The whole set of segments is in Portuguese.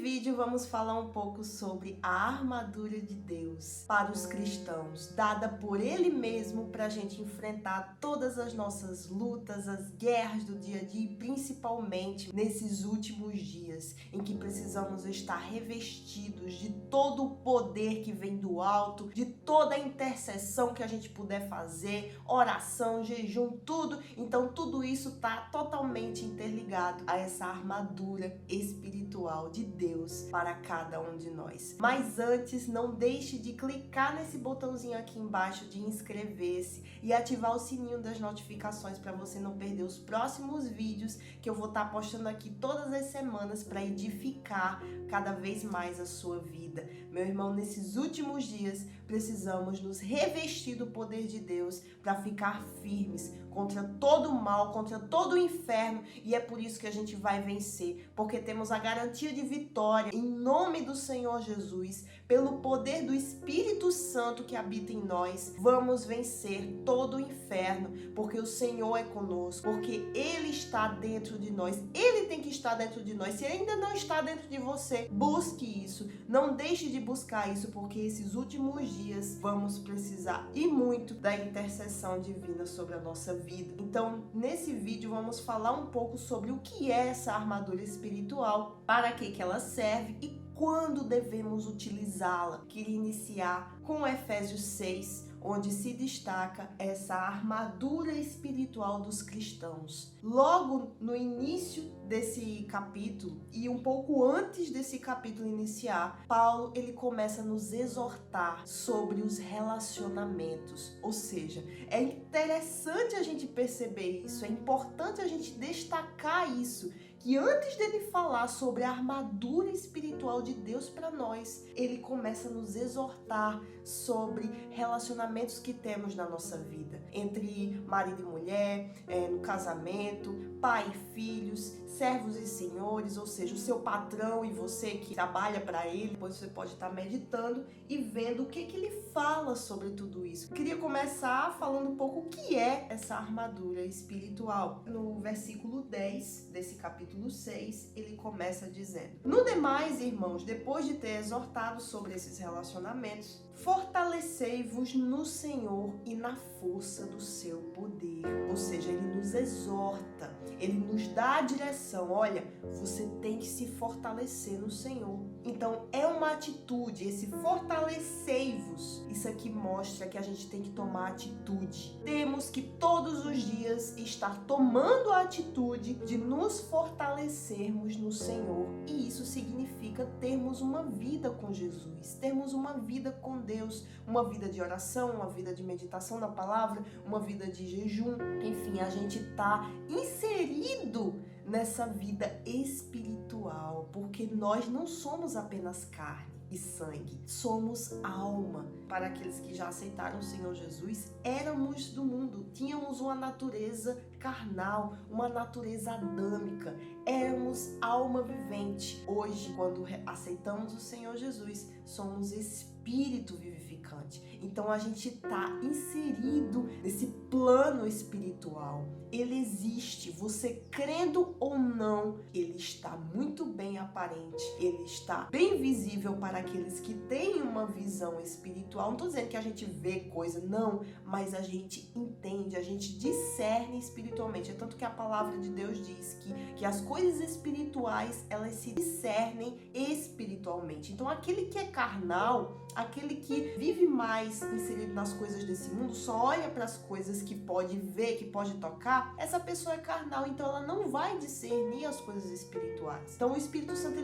vídeo vamos falar um pouco sobre a armadura de Deus para os cristãos, dada por Ele mesmo para a gente enfrentar todas as nossas lutas, as guerras do dia a dia e principalmente nesses últimos dias em que precisamos estar revestidos de todo o poder que vem do alto, de toda a intercessão que a gente puder fazer, oração, jejum, tudo. Então tudo isso está totalmente interligado a essa armadura espiritual de Deus para cada um de nós. Mas antes, não deixe de clicar nesse botãozinho aqui embaixo de inscrever-se e ativar o sininho das notificações para você não perder os próximos vídeos que eu vou estar postando aqui todas as semanas para edificar cada vez mais a sua vida. Meu irmão, nesses últimos dias precisamos nos revestir do poder de Deus para ficar firmes contra todo o mal, contra todo o inferno, e é por isso que a gente vai vencer, porque temos a garantia de vitória em nome do Senhor Jesus, pelo poder do Espírito Santo que habita em nós. Vamos vencer todo o inferno, porque o Senhor é conosco, porque Ele está dentro de nós. Ele tem que estar dentro de nós. Se Ele ainda não está dentro de você, busque isso. Não deixe de buscar isso, porque esses últimos dias vamos precisar e muito da intercessão divina sobre a nossa vida. Então, nesse vídeo vamos falar um pouco sobre o que é essa armadura espiritual, para que ela serve e quando devemos utilizá-la. Queria iniciar com Efésios 6, onde se destaca essa armadura espiritual dos cristãos. Logo no início desse capítulo e um pouco antes desse capítulo iniciar, Paulo ele começa a nos exortar sobre os relacionamentos. Ou seja, é interessante a gente perceber isso, é importante a gente destacar isso, que antes dele falar sobre a armadura espiritual de Deus para nós, ele começa a nos exortar sobre relacionamentos que temos na nossa vida, entre marido e mulher, no casamento, pai e filhos, servos e senhores, ou seja, o seu patrão e você que trabalha para ele. Depois você pode estar meditando e vendo o que ele fala sobre tudo isso. Queria começar falando um pouco o que é essa armadura espiritual. No versículo 10 desse capítulo 6, ele começa dizendo: no demais, irmãos, depois de ter exortado sobre esses relacionamentos, fortalecei-vos no Senhor e na força do seu poder. Ou seja, ele nos exorta, ele nos dá a direção. Olha, você tem que se fortalecer no Senhor. Então é uma atitude, esse fortalecei-vos. Isso aqui mostra que a gente tem que tomar atitude. Temos que todos os dias estar tomando a atitude de nos fortalecermos no Senhor. E isso significa termos uma vida com Jesus, termos uma vida com Deus, uma vida de oração, uma vida de meditação na palavra, uma vida de jejum. Enfim, a gente está inserido nessa vida espiritual, porque nós não somos apenas carne e sangue, somos alma. Para aqueles que já aceitaram o Senhor Jesus, éramos do mundo, tínhamos uma natureza carnal, uma natureza adâmica, éramos alma vivente. Hoje, quando aceitamos o Senhor Jesus, somos espírito vivificante. Então a gente está inserido nesse plano espiritual. Ele existe, você crendo ou não, ele está muito bem aparente, ele está bem visível para aqueles que têm uma visão espiritual. Não estou dizendo que a gente vê coisa, não, mas a gente entende, a gente discerne espiritualmente. É tanto que a palavra de Deus diz que as coisas espirituais, elas se discernem espiritualmente. Então aquele que é carnal, aquele que vive mais inserido nas coisas desse mundo, só olha para as coisas que pode ver, que pode tocar, essa pessoa é carnal, então ela não vai discernir as coisas espirituais. Então o Espírito Santo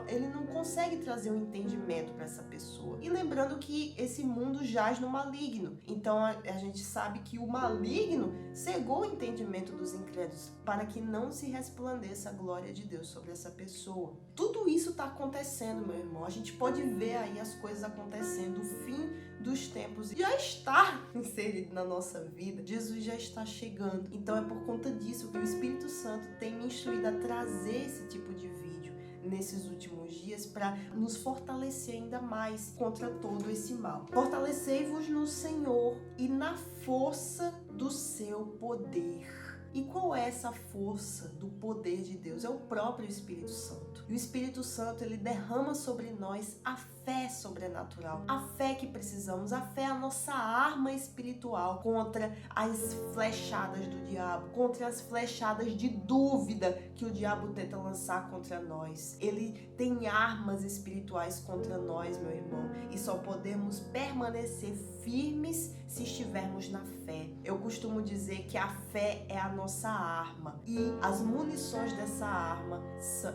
ele não consegue trazer um entendimento para essa pessoa. E lembrando que esse mundo jaz no maligno, então a gente sabe que o maligno cegou o entendimento dos incrédulos para que não se resplandeça a glória de Deus sobre essa pessoa. Tudo isso está acontecendo, meu irmão. A gente pode ver aí as coisas acontecendo, o fim dos tempos já está inserido na nossa vida. Jesus já está chegando. Então é por conta disso que o Espírito Santo tem me instruído a trazer esse tipo de vídeo nesses últimos dias para nos fortalecer ainda mais contra todo esse mal. Fortalecei-vos no Senhor e na força do seu poder. E qual é essa força do poder de Deus? É o próprio Espírito Santo. E o Espírito Santo, ele derrama sobre nós a fé sobrenatural, a fé que precisamos. A fé é a nossa arma espiritual contra as flechadas do diabo, contra as flechadas de dúvida que o diabo tenta lançar contra nós. Ele tem armas espirituais contra nós, meu irmão, e só podemos permanecer firmes se estivermos na fé. Eu costumo dizer que a fé é a nossa arma e as munições dessa arma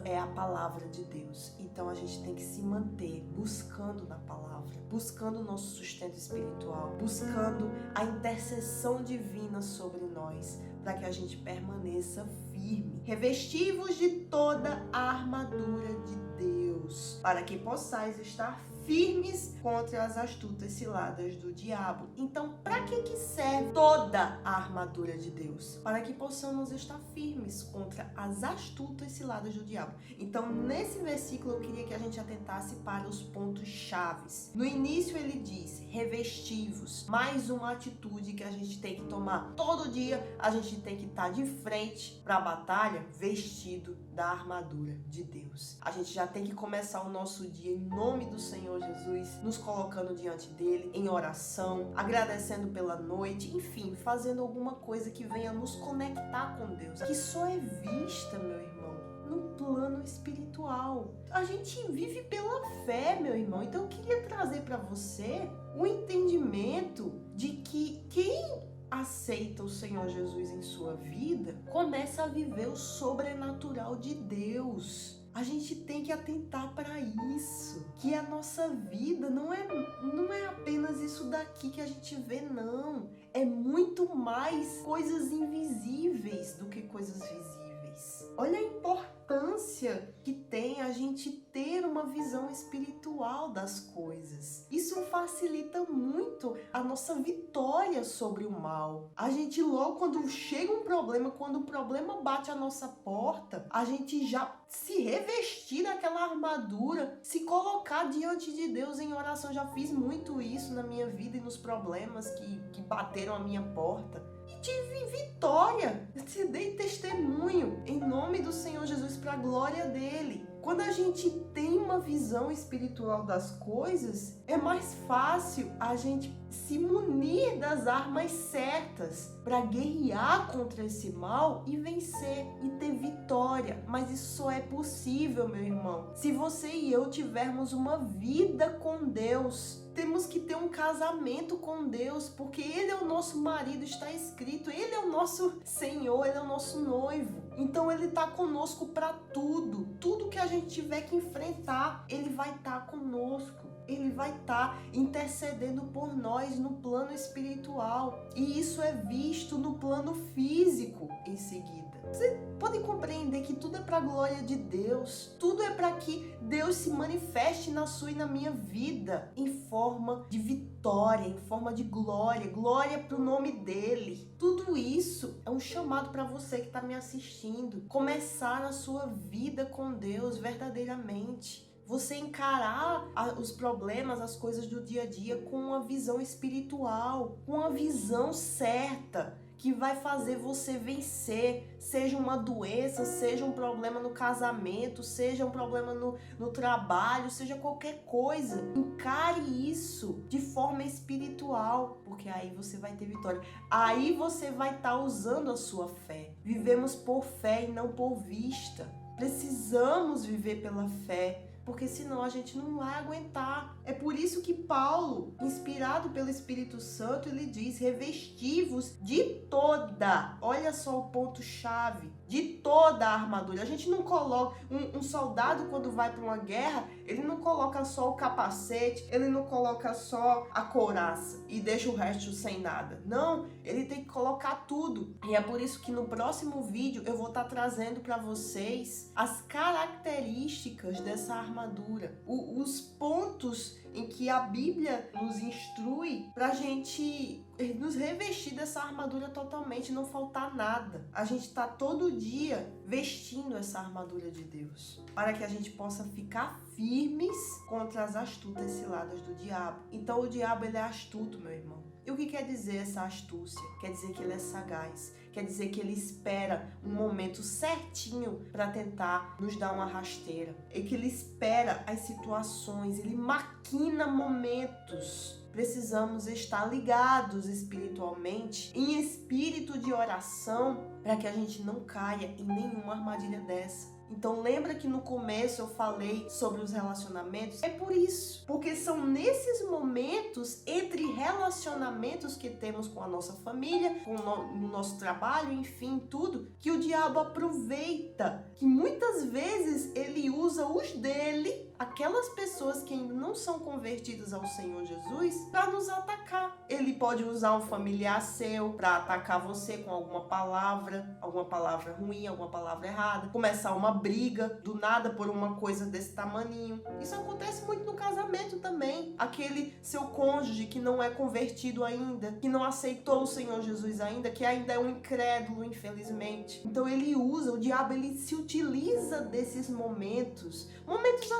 é a palavra de Deus. Então a gente tem que se manter buscando na palavra, buscando o nosso sustento espiritual, buscando a intercessão divina sobre nós, para que a gente permaneça firme. Revesti-vos de toda a armadura de Deus, para que possais estar firmes contra as astutas ciladas do diabo. Então, para que serve toda a armadura de Deus? Para que possamos estar firmes contra as astutas ciladas do diabo. Então, nesse versículo, eu queria que a gente atentasse para os pontos chaves. No início, ele diz, revesti-vos. Mais uma atitude que a gente tem que tomar. Todo dia, a gente tem que estar de frente para a batalha, vestido da armadura de Deus. A gente já tem que começar o nosso dia em nome do Senhor Jesus, nos colocando diante dele em oração, agradecendo pela noite, enfim, fazendo alguma coisa que venha nos conectar com Deus, que só é vista, meu irmão, no plano espiritual. A gente vive pela fé, meu irmão. Então eu queria trazer para você o entendimento de que quem aceita o Senhor Jesus em sua vida começa a viver o sobrenatural de Deus. A gente tem que atentar para isso, que a nossa vida não é apenas isso daqui que a gente vê, não. É muito mais coisas invisíveis do que coisas visíveis. Olha a importância que tem a gente ter uma visão espiritual das coisas. Isso facilita muito a nossa vitória sobre o mal. A gente logo, quando chega um problema, quando o problema bate a nossa porta, a gente já se revestir daquela armadura, se colocar diante de Deus em oração. Já fiz muito isso na minha vida e nos problemas que bateram a minha porta. E tive vitória, te dei testemunho em nome do Senhor Jesus para a glória dele. Quando a gente tem uma visão espiritual das coisas, é mais fácil a gente se munir das armas certas para guerrear contra esse mal e vencer e ter vitória. Mas isso só é possível, meu irmão, se você e eu tivermos uma vida com Deus. Temos que ter um casamento com Deus, porque Ele é o nosso marido, está escrito. Ele é o nosso Senhor, Ele é o nosso noivo. Então Ele está conosco para tudo. Tudo que a gente tiver que enfrentar, Ele vai estar conosco. Ele vai estar intercedendo por nós no plano espiritual. E isso é visto no plano físico em seguida. Você pode compreender que tudo é para a glória de Deus. Tudo é para que Deus se manifeste na sua e na minha vida em forma de vitória, em forma de glória. Glória para o nome dele. Tudo isso é um chamado para você que está me assistindo. Começar a sua vida com Deus verdadeiramente. Você encarar os problemas, as coisas do dia a dia com uma visão espiritual, com uma visão certa, que vai fazer você vencer, seja uma doença, seja um problema no casamento, seja um problema no trabalho, seja qualquer coisa. Encare isso de forma espiritual, porque aí você vai ter vitória. Aí você vai estar usando a sua fé. Vivemos por fé e não por vista. Precisamos viver pela fé, porque senão a gente não vai aguentar. É por isso que Paulo, inspirado pelo Espírito Santo, ele diz, revesti-vos de toda, olha só o ponto-chave, de toda a armadura. A gente não coloca, um soldado quando vai para uma guerra, ele não coloca só o capacete, ele não coloca só a couraça e deixa o resto sem nada. Não, ele tem que colocar tudo. E é por isso que no próximo vídeo eu vou estar trazendo para vocês as características dessa armadura, os pontos em que a Bíblia nos instrui para a gente nos revestir dessa armadura totalmente, não faltar nada. A gente está todo dia vestindo essa armadura de Deus, para que a gente possa ficar firmes contra as astutas ciladas do diabo. Então o diabo, ele é astuto, meu irmão. E o que quer dizer essa astúcia? Quer dizer que ele é sagaz. Quer dizer que ele espera um momento certinho para tentar nos dar uma rasteira. E que ele espera as situações, ele maquina momentos. Precisamos estar ligados espiritualmente, em espírito de oração, para que a gente não caia em nenhuma armadilha dessa. Então lembra que no começo eu falei sobre os relacionamentos? É por isso, porque são nesses momentos entre relacionamentos que temos com a nossa família, no nosso trabalho, enfim, tudo, que o diabo aproveita, que muitas vezes ele usa os dele, aquelas pessoas que ainda não são convertidas ao Senhor Jesus, para nos atacar. Ele pode usar um familiar seu para atacar você com alguma palavra ruim, alguma palavra errada, começar uma briga do nada por uma coisa desse tamaninho. Isso acontece muito no casamento também. Aquele seu cônjuge que não é convertido ainda, que não aceitou o Senhor Jesus ainda, que ainda é um incrédulo, infelizmente. Então ele usa, o diabo, ele se utiliza desses momentos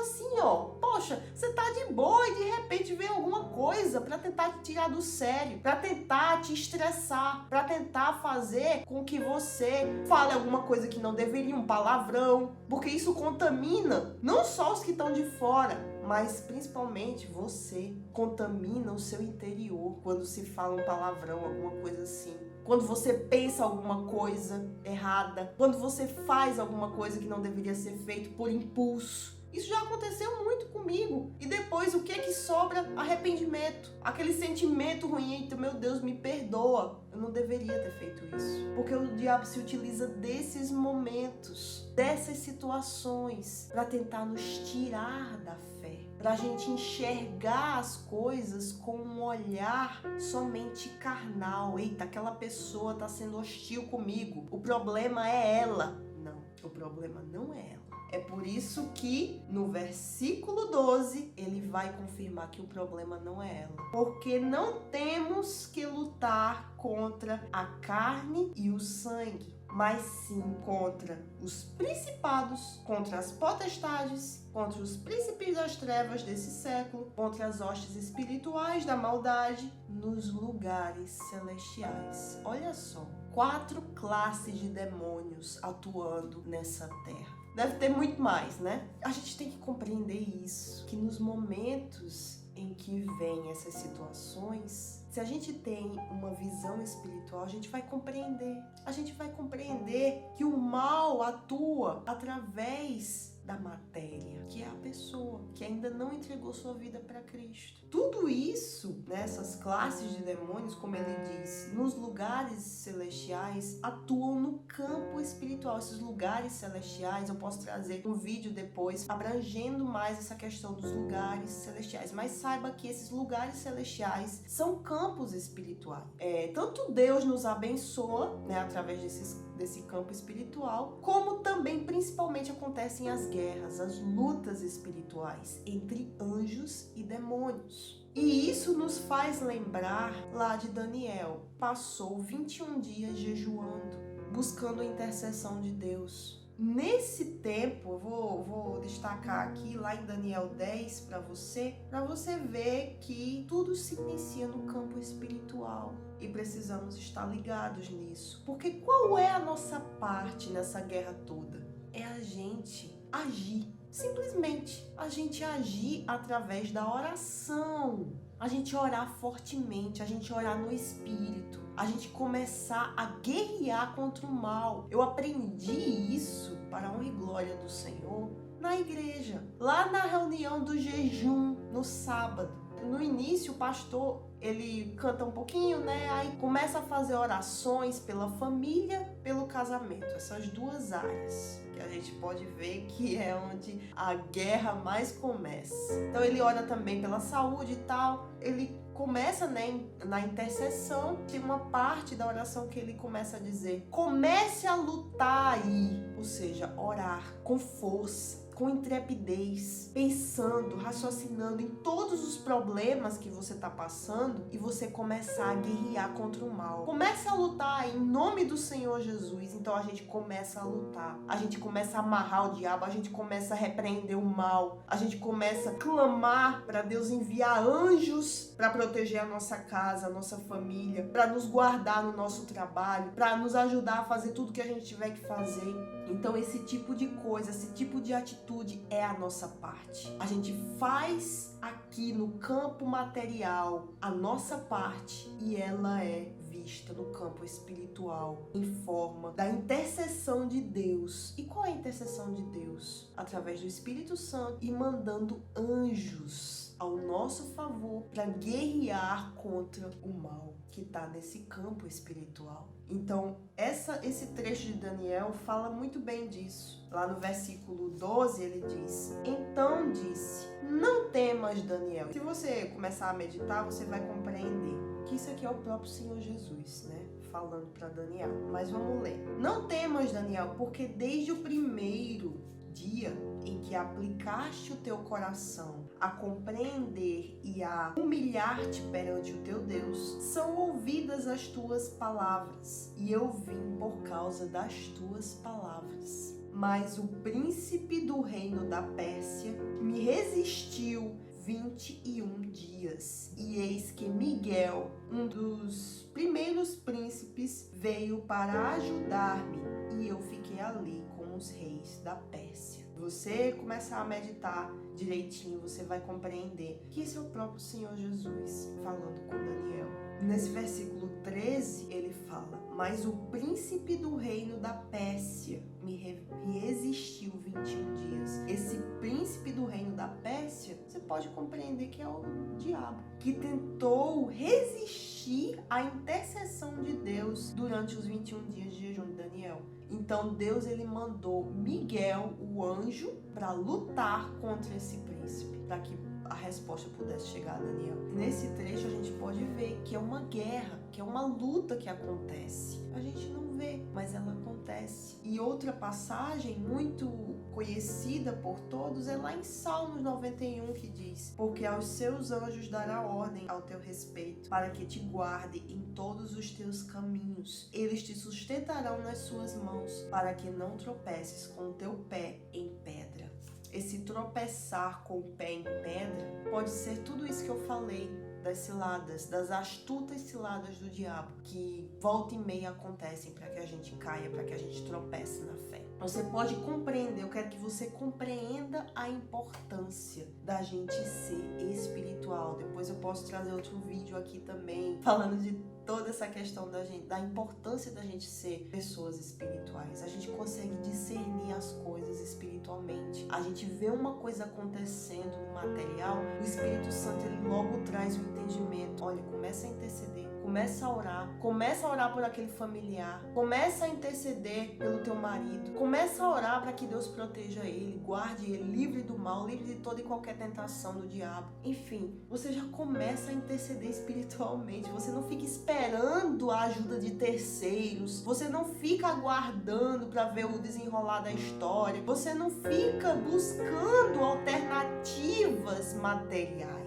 assim, ó, poxa, você tá de boa e de repente vem alguma coisa pra tentar te tirar do sério, pra tentar te estressar, pra tentar fazer com que você fale alguma coisa que não deveria, um palavrão, porque isso contamina não só os que estão de fora, mas principalmente você. Contamina o seu interior quando se fala um palavrão, alguma coisa assim. Quando você pensa alguma coisa errada, quando você faz alguma coisa que não deveria ser feito por impulso. Isso já aconteceu muito comigo. E depois, o que sobra? Arrependimento. Aquele sentimento ruim, então, meu Deus, me perdoa. Eu não deveria ter feito isso. Porque o diabo se utiliza desses momentos, dessas situações, para tentar nos tirar da fé. Para a gente enxergar as coisas com um olhar somente carnal. Eita, aquela pessoa está sendo hostil comigo. O problema é ela. Não, o problema não é ela. É por isso que no versículo 12 ele vai confirmar que o problema não é ela. Porque não temos que lutar contra a carne e o sangue, mas sim contra os principados, contra as potestades, contra os príncipes das trevas desse século, contra as hostes espirituais da maldade nos lugares celestiais. Olha só, 4 classes de demônios atuando nessa terra. Deve ter muito mais, né? A gente tem que compreender isso, que nos momentos em que vêm essas situações, se a gente tem uma visão espiritual, a gente vai compreender. A gente vai compreender que o mal atua através da matéria, que é a pessoa que ainda não entregou sua vida para Cristo. Tudo isso, nessas classes de demônios, como ele diz, nos lugares celestiais, atuam no campo espiritual. Esses lugares celestiais, eu posso trazer um vídeo depois, abrangendo mais essa questão dos lugares celestiais. Mas saiba que esses lugares celestiais são campos espirituais. Tanto Deus nos abençoa, né, através desse campo espiritual, como também, principalmente, acontecem as guerras, as lutas espirituais entre anjos e demônios. E isso nos faz lembrar lá de Daniel. Passou 21 dias jejuando, buscando a intercessão de Deus. Nesse tempo, eu vou destacar aqui lá em Daniel 10 para você ver que tudo se inicia no campo espiritual. E precisamos estar ligados nisso. Porque qual é a nossa parte nessa guerra toda? É a gente agir. Simplesmente a gente agir através da oração. A gente orar fortemente, a gente orar no espírito. A gente começar a guerrear contra o mal. Eu aprendi isso, para a honra e glória do Senhor, na igreja. Lá na reunião do jejum, no sábado. No início, o pastor, ele canta um pouquinho, né? Aí começa a fazer orações pela família, pelo casamento. Essas duas áreas que a gente pode ver que é onde a guerra mais começa. Então ele ora também pela saúde e tal. Ele começa, né, na intercessão. Tem uma parte da oração que ele começa a dizer: comece a lutar aí. Ou seja, orar com força, com intrepidez, pensando, raciocinando em todos os problemas que você está passando e você começar a guerrear contra o mal. Comece a lutar em nome do Senhor Jesus. Então a gente começa a lutar, a gente começa a amarrar o diabo, a gente começa a repreender o mal, a gente começa a clamar para Deus enviar anjos para proteger a nossa casa, a nossa família, para nos guardar no nosso trabalho, para nos ajudar a fazer tudo que a gente tiver que fazer. Então esse tipo de coisa, esse tipo de atitude é a nossa parte. A gente faz aqui no campo material a nossa parte e ela é vista no campo espiritual em forma da intercessão de Deus. E qual é a intercessão de Deus? Através do Espírito Santo e mandando anjos ao nosso favor para guerrear contra o mal que está nesse campo espiritual. Então, esse trecho de Daniel fala muito bem disso. Lá no versículo 12 ele diz: então disse, não temas, Daniel. Se você começar a meditar, você vai compreender que isso aqui é o próprio Senhor Jesus, né? Falando para Daniel. Mas vamos ler. Não temas, Daniel, porque desde o primeiro dia em que aplicaste o teu coração a compreender e a humilhar-te perante o teu Deus, são ouvidas as tuas palavras, e eu vim por causa das tuas palavras. Mas o príncipe do reino da Pérsia me resistiu 21 dias, e eis que Miguel, um dos primeiros príncipes, veio para ajudar-me, e eu fiquei ali com os reis da Pérsia. Você começar a meditar direitinho, você vai compreender que esse é o próprio Senhor Jesus falando com Daniel. Nesse versículo 13, ele fala: mas o príncipe do reino da Pérsia me resistiu 21 dias. Esse príncipe do reino da Pérsia, você pode compreender que é o diabo, que tentou resistir à intercessão de Deus durante os 21 dias de jejum de Daniel. Então Deus ele mandou Miguel, o anjo, para lutar contra esse príncipe, para que a resposta pudesse chegar a Daniel. Nesse trecho a gente pode ver que é uma guerra, que é uma luta que acontece. A gente não vê, mas ela acontece. E outra passagem muito conhecida por todos é lá em Salmos 91, que diz: porque aos seus anjos dará ordem ao teu respeito, para que te guarde em todos os teus caminhos. Eles te sustentarão nas suas mãos, para que não tropeces com o teu pé em pedra. Esse tropeçar com o pé em pedra pode ser tudo isso que eu falei, das ciladas, das astutas ciladas do diabo, que volta e meia acontecem para que a gente caia, para que a gente tropece na fé. Você pode compreender, eu quero que você compreenda a importância da gente ser espiritual. Depois eu posso trazer outro vídeo aqui também, falando de toda essa questão da importância da gente ser pessoas espirituais. A gente consegue discernir as coisas espiritualmente. A gente vê uma coisa acontecendo no material, o Espírito Santo ele logo traz o entendimento. Olha, começa a interceder. Começa a orar por aquele familiar, começa a interceder pelo teu marido, começa a orar para que Deus proteja ele, guarde ele, livre do mal, livre de toda e qualquer tentação do diabo. Enfim, você já começa a interceder espiritualmente, você não fica esperando a ajuda de terceiros, você não fica aguardando para ver o desenrolar da história, você não fica buscando alternativas materiais.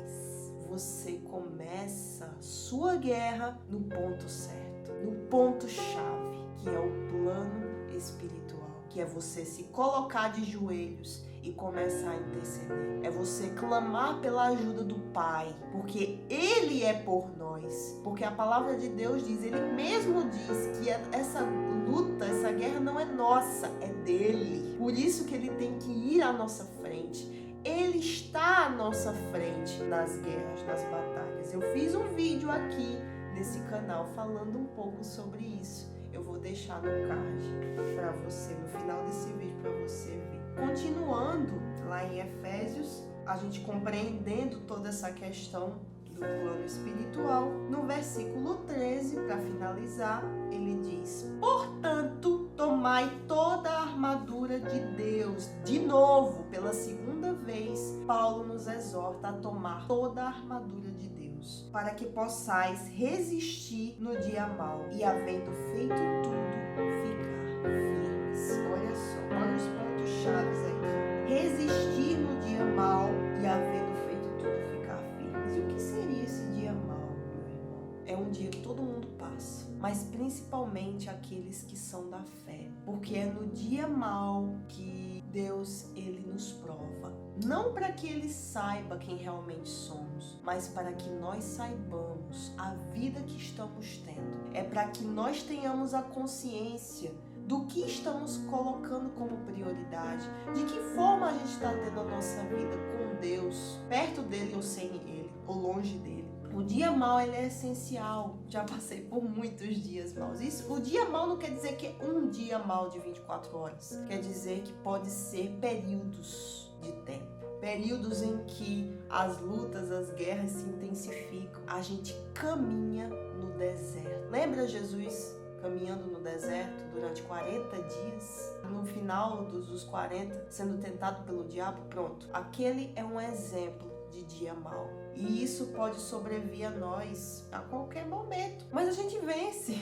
Você começa sua guerra no ponto certo, no ponto-chave, que é o plano espiritual, que é você se colocar de joelhos e começar a interceder. É você clamar pela ajuda do Pai, porque Ele é por nós. Porque a palavra de Deus diz, Ele mesmo diz que essa luta, essa guerra não é nossa, é dele. Por isso que Ele tem que ir à nossa frente. Ele está à nossa frente nas guerras, nas batalhas. Eu fiz um vídeo aqui nesse canal falando um pouco sobre isso. Eu vou deixar no card para você, no final desse vídeo, para você ver. Continuando lá em Efésios, a gente compreendendo toda essa questão do plano espiritual, no versículo 13, para finalizar, ele diz: portanto, tomai toda a armadura de Deus. De novo, pela segunda vez, Paulo nos exorta a tomar toda a armadura de Deus, para que possais resistir no dia mau e, havendo feito tudo, ficar firmes. Olha só, olha os pontos chaves aqui. Resistir mal e havendo feito tudo ficar firmes. E o que seria esse dia mal, meu irmão? É um dia que todo mundo passa, mas principalmente aqueles que são da fé, porque é no dia mal que Deus, ele nos prova, não para que ele saiba quem realmente somos, mas para que nós saibamos a vida que estamos tendo. É para que nós tenhamos a consciência do que estamos colocando como prioridade, de que forma a gente está tendo a nossa vida com Deus, perto dele ou sem ele, ou longe dele. O dia mal, ele é essencial. Já passei por muitos dias maus. O dia mal não quer dizer que é um dia mal de 24 horas. Quer dizer que pode ser períodos de tempo. Períodos em que as lutas, as guerras se intensificam. A gente caminha no deserto. Lembra Jesus caminhando no deserto durante 40 dias? No final dos 40, sendo tentado pelo diabo? Pronto. Aquele é um exemplo de dia mau. E isso pode sobrevir a nós a qualquer momento. Mas a gente vence.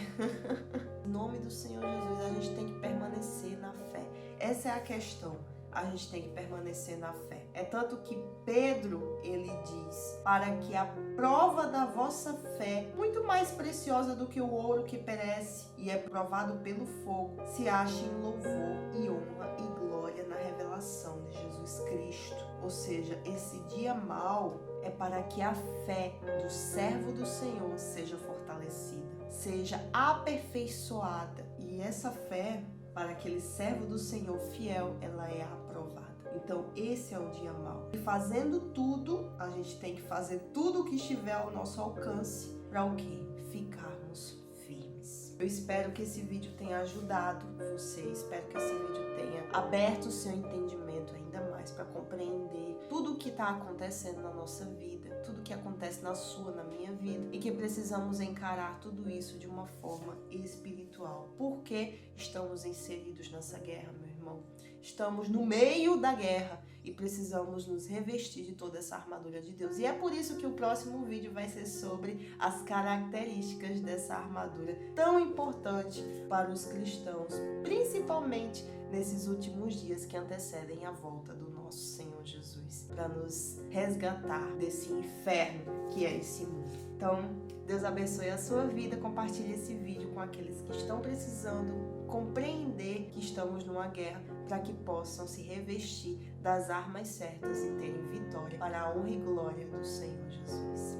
Em nome do Senhor Jesus, a gente tem que permanecer na fé. Essa é a questão. A gente tem que permanecer na fé. É tanto que Pedro, ele diz, para que a prova da vossa fé, muito mais preciosa do que o ouro que perece e é provado pelo fogo, se ache em louvor e honra e glória na revelação de Jesus Cristo. Ou seja, esse dia mau é para que a fé do servo do Senhor seja fortalecida, seja aperfeiçoada. E essa fé, para aquele servo do Senhor fiel, ela é aprovada. Então esse é o dia mau. E fazendo tudo, a gente tem que fazer tudo o que estiver ao nosso alcance. Para o quê? Ficarmos firmes. Eu espero que esse vídeo tenha ajudado você. Espero que esse vídeo tenha aberto o seu entendimento ainda mais para compreender tudo o que está acontecendo na nossa vida, tudo o que acontece na sua, na minha vida, e que precisamos encarar tudo isso de uma forma espiritual. Porque estamos inseridos nessa guerra, meu irmão. Estamos no meio da guerra e precisamos nos revestir de toda essa armadura de Deus. E é por isso que o próximo vídeo vai ser sobre as características dessa armadura tão importante para os cristãos, principalmente nesses últimos dias que antecedem a volta do nosso Senhor Jesus, para nos resgatar desse inferno que é esse mundo. Então, Deus abençoe a sua vida, compartilhe esse vídeo com aqueles que estão precisando compreender que estamos numa guerra, para que possam se revestir das armas certas e terem vitória para a honra e glória do Senhor Jesus.